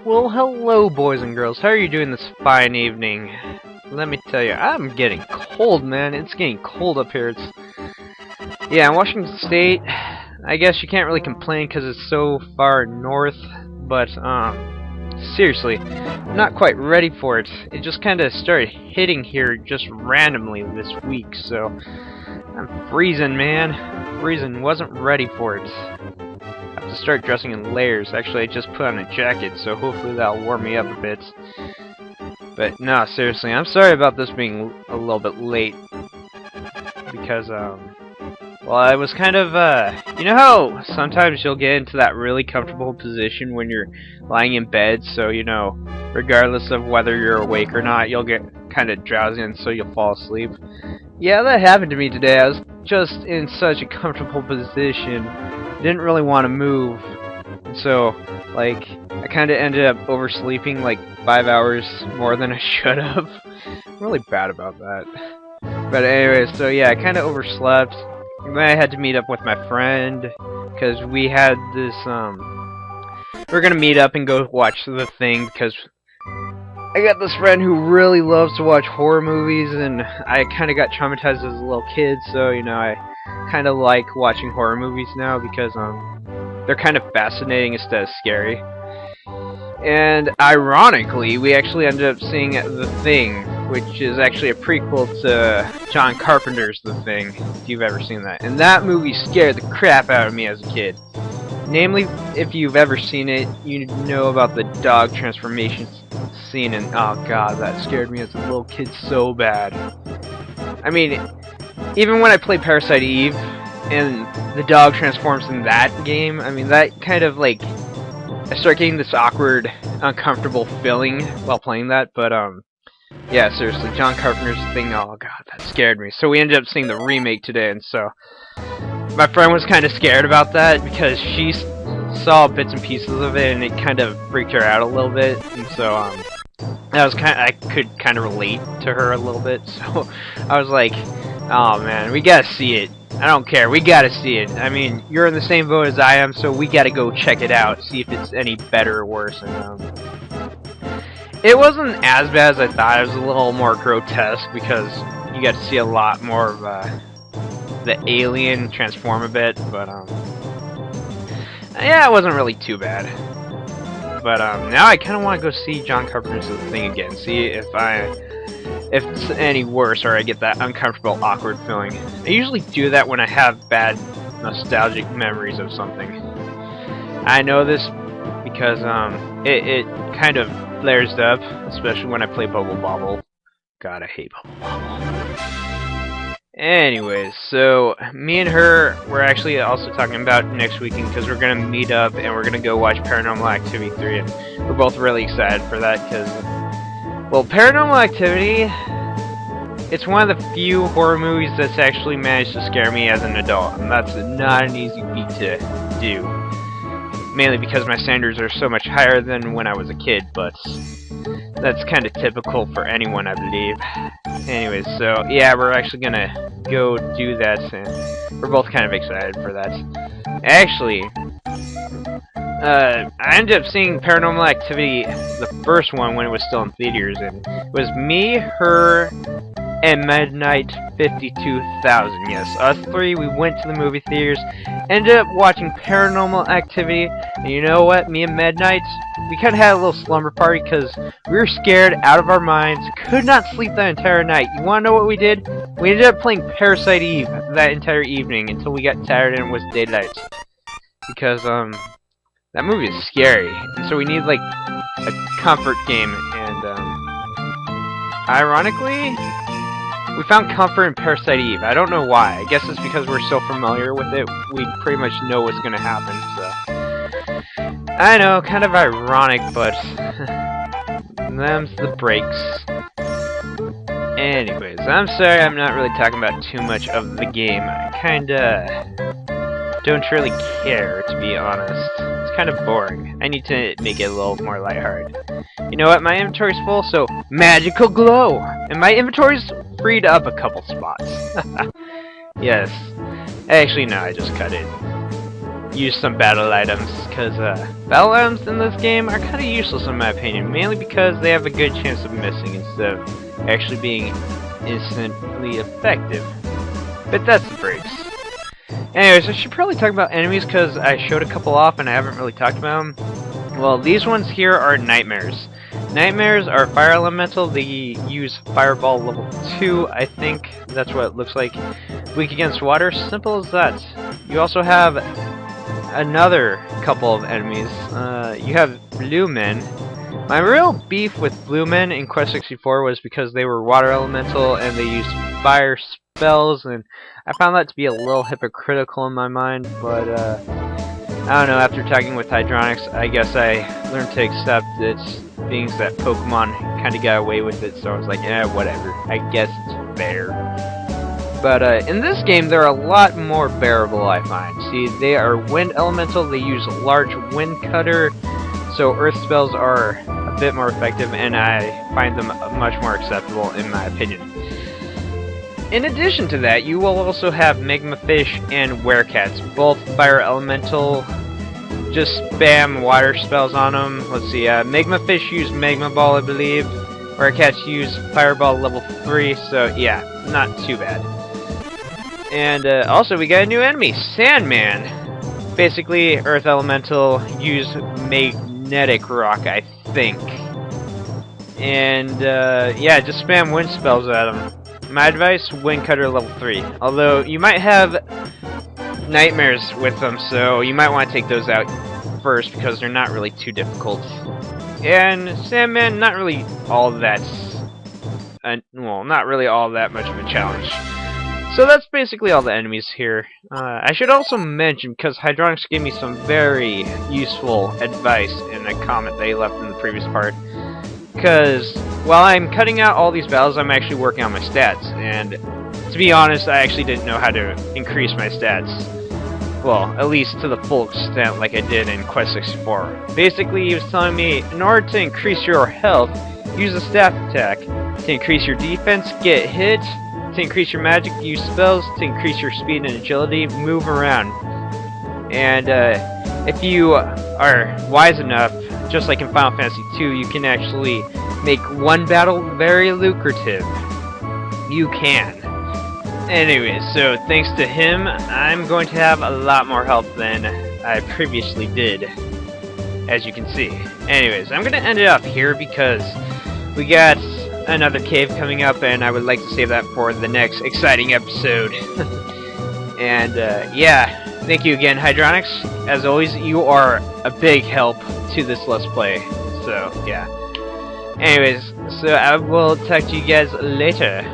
Well, hello, boys and girls. How are you doing this fine evening? Let me tell you, I'm getting cold, man. It's getting cold up here. Yeah, in Washington State, I guess you can't really complain because it's so far north, but, seriously, I'm not quite ready for it. It just kind of started hitting here just randomly this week, so I'm freezing, man. Freezing. Wasn't ready for it. I have to start dressing in layers. Actually, I just put on a jacket, so hopefully that'll warm me up a bit. But no, seriously, I'm sorry about this being a little bit late. Because, well, I was kind of, you know how sometimes you'll get into that really comfortable position when you're lying in bed, so, you know, regardless of whether you're awake or not, you'll get kind of drowsy and so you'll fall asleep. Yeah, that happened to me today. I was just in such a comfortable position. Didn't really want to move, and so like I kind of ended up oversleeping like 5 hours more than I should have. I'm really bad about that. But anyway, so yeah, I kind of overslept. And then I had to meet up with my friend because we had this we're gonna meet up and go watch The Thing because I got this friend who really loves to watch horror movies, and I kind of got traumatized as a little kid, so you know I kind of like watching horror movies now because they're kind of fascinating instead of scary. And ironically, we actually ended up seeing The Thing, which is actually a prequel to John Carpenter's The Thing, if you've ever seen that. And that movie scared the crap out of me as a kid. Namely, if you've ever seen it, you know about the dog transformation scene, and oh god, that scared me as a little kid so bad. I mean, even when I play Parasite Eve, and the dog transforms in that game, I mean, that kind of, like, I start getting this awkward, uncomfortable feeling while playing that, but, yeah, seriously, John Carpenter's Thing, oh god, that scared me. So we ended up seeing the remake today, and so my friend was kind of scared about that because she saw bits and pieces of it, and it kind of freaked her out a little bit, and so, I could kind of relate to her a little bit, so I was like, oh man, we gotta see it. I don't care, we gotta see it. I mean, you're in the same boat as I am, so we gotta go check it out, see if it's any better or worse. And, it wasn't as bad as I thought. It was a little more grotesque because you got to see a lot more of the alien transform a bit, but yeah, it wasn't really too bad. But now I kind of want to go see John Carpenter's The Thing again, see if it's any worse or I get that uncomfortable, awkward feeling. I usually do that when I have bad nostalgic memories of something. I know this because it kind of flares up, especially when I play Bubble Bobble. God, I hate Bubble Bobble. Anyways, so me and her, we're actually also talking about next weekend because we're going to meet up and we're going to go watch Paranormal Activity 3, and we're both really excited for that because, well, Paranormal Activity, it's one of the few horror movies that's actually managed to scare me as an adult, and that's not an easy feat to do. Mainly because my standards are so much higher than when I was a kid, but that's kind of typical for anyone, I believe. Anyways, so yeah, we're actually gonna go do that, and we're both kind of excited for that. Actually, I ended up seeing Paranormal Activity, the first one, when it was still in theaters, and it was me, her, and Midnight 52,000. Yes, us three, we went to the movie theaters, ended up watching Paranormal Activity, and you know what, me and Midnight, we kind of had a little slumber party because we were scared out of our minds, could not sleep that entire night. You want to know what we did? We ended up playing Parasite Eve that entire evening until we got tired and it was daylight. Because, that movie is scary, and so we need, like, a comfort game, and, ironically, we found comfort in Parasite Eve. I don't know why. I guess it's because we're so familiar with it, we pretty much know what's gonna happen, so. I know, kind of ironic, but them's the breaks. Anyways, I'm sorry I'm not really talking about too much of the game. I kinda don't really care, to be honest. It's kind of boring. I need to make it a little more lighthearted. You know what? My inventory's full, so magical glow! And my inventory's freed up a couple spots. Yes. Actually, no, I just cut it. use some battle items, because battle items in this game are kind of useless in my opinion, mainly because they have a good chance of missing instead of actually being instantly effective. But that's the breaks. Anyways, I should probably talk about enemies because I showed a couple off and I haven't really talked about them. Well, these ones here are nightmares. Nightmares are fire elemental. They use fireball level 2, I think. That's what it looks like. Weak against water. Simple as that. You also have another couple of enemies. You have blue men. My real beef with blue men in Quest 64 was because they were water elemental and they used fire spells, and I found that to be a little hypocritical in my mind, but I don't know, after talking with Hydronix, I guess I learned to accept its things that Pokemon kinda got away with it, so I was like, whatever, I guess it's fair. But in this game, they're a lot more bearable, I find. See, they are wind elemental, they use large wind cutter, so earth spells are a bit more effective, and I find them much more acceptable in my opinion. In addition to that, you will also have Magma Fish and Werecats, both fire elemental. Just spam water spells on them. Let's see, Magma Fish use Magma Ball, I believe. Werecats use Fireball level 3, so yeah, not too bad. And also, we got a new enemy, Sandman. Basically, Earth Elemental, use Magnetic Rock, I think. And yeah, just spam wind spells at him. My advice, Wind Cutter level 3. Although, you might have nightmares with them, so you might want to take those out first because they're not really too difficult. And Sandman, not really all that, well, not really all that much of a challenge. So that's basically all the enemies here. I should also mention, because Hydronix gave me some very useful advice in a comment they left in the previous part, because while I'm cutting out all these battles, I'm actually working on my stats, and to be honest, I actually didn't know how to increase my stats. Well, at least to the full extent like I did in Quest 64. Basically, he was telling me, in order to increase your health, use a staff attack. To increase your defense, get hit. To increase your magic, use spells. To increase your speed and agility, move around. And if you are wise enough, just like in Final Fantasy II, you can actually make one battle very lucrative. You can. Anyways, so thanks to him, I'm going to have a lot more health than I previously did, as you can see. Anyways, I'm going to end it off here because we got another cave coming up, and I would like to save that for the next exciting episode. And yeah, thank you again, Hydronix. As always, you are a big help to this Let's Play. So, yeah. Anyways, so I will talk to you guys later.